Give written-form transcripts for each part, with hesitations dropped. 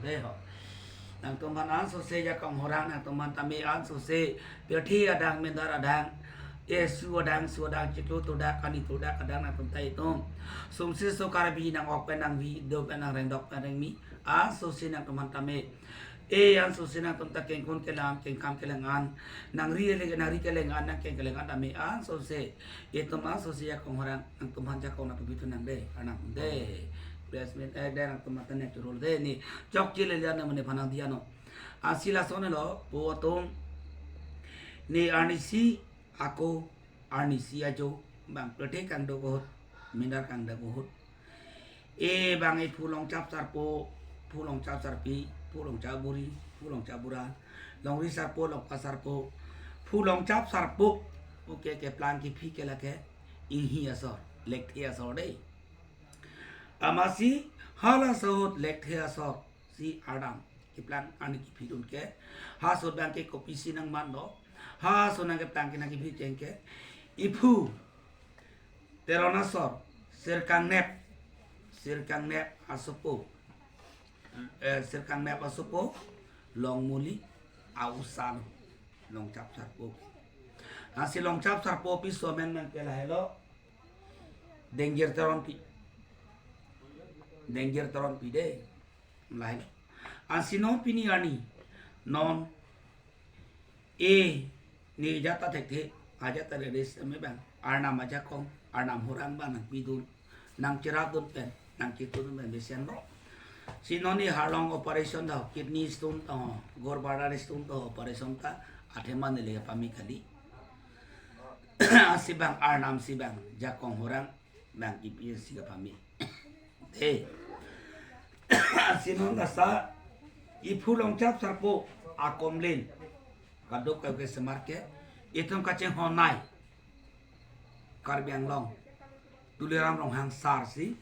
deh ho nang tuman an so se ja kong horang nang tuman tami an so se peti adang mendar adang Yesu adang ciklu tudak kani tudak kadang nang tuntai itu sumsi so karabi nang ok nang vi do nang rendok nang mi an so se nang tuman tami an so se nang tunta keng kun kelam keng kam kelengan nang ri kelengan nang keng kelengan tami an so se itu mas so se ja kong horang nang tuman ja kong nang pitu nang de anang de basement nang tuman tane turul de ni chok chile ja na mane phanang dia no asila sone lo po tom ni anisi ako anisi ajo bang plete kang do kohot mindar kang da kohot bang e phulong chap sarpo phulong chap sarpi phulong chaburi phulong chabura long ri sarpo long pasarpo phulong chap sarpo oke ke plan ki phi ke lake ihi asor lekthi asor dei amasi hala sahut lekthi asor si adam ki plan ani ki phi dun ke ha so bang ke kopi sinang mando ha so nang ke plan ke nang ki phi cheng ke ipu teronasor sirkang nep asopo sirkang nep asopo long muli ausan long chap sarpo nasi long chap sarpo pi so men ke la hello danger teron pi de lai asino pini ani non ni jata tekte aja tare des me bang arnam aja kong arnam horang bang nang pidul nang ciradun pen nang kitun ben besian bo sino ni halong operation da kidney stone to gorbada stone to operation ta atheman le pami kali sibang arnam sibang jakong horang bang ipis siga pami sino nasa ifulong chap sarpo akomlen kadok ke semarke itum kaceng honai karbiang long tuliram long hang sarsi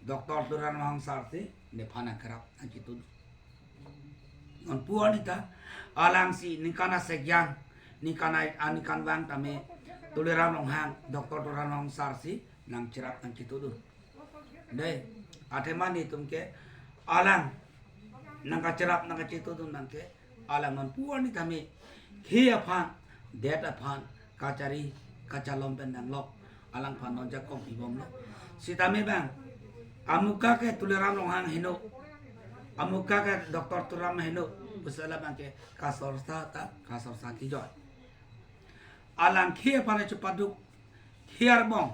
doktor tuliram hang sarsi ne phana kerap akitu on puanita alang si nikana segyang nikana anikan bang tame tuliram long hang doktor tuliram long sarsi nang cerap nang kitu du deh ateman itum ke alang nang kacerap nang kitu du nang ke alang on puanita me khia phan data phan kacari kacalom pendang lok alang phan non jakong ibom lo sitame bang amuka ke tuliram long hang hino amuka ke doktor turam hino usala bang ke kasorsa ki joy alang khia phan chupaduk khiar bong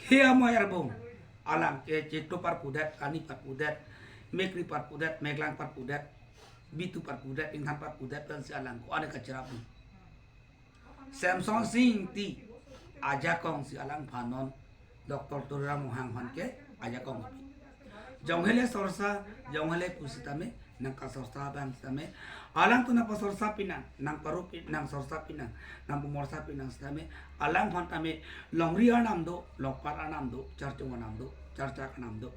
khia moyar bong alang ke citu par pudat ani par pudat mekri par pudat meglang par pudat bitu par pudat inghan par pudat dan si alang ko ada kacerap Samsung sing ti aja kong si alang phanon doktor turam hang han ke aja kong jonghele sorsa jonghele pusitame nang ka sorsa bang tame alang tu na pa sorsa pinang nang parupi nang sorsa pinang nang pumorsa pinang tame alang phan tame longri anam do lokpar anam do charchung anam do charcha anam do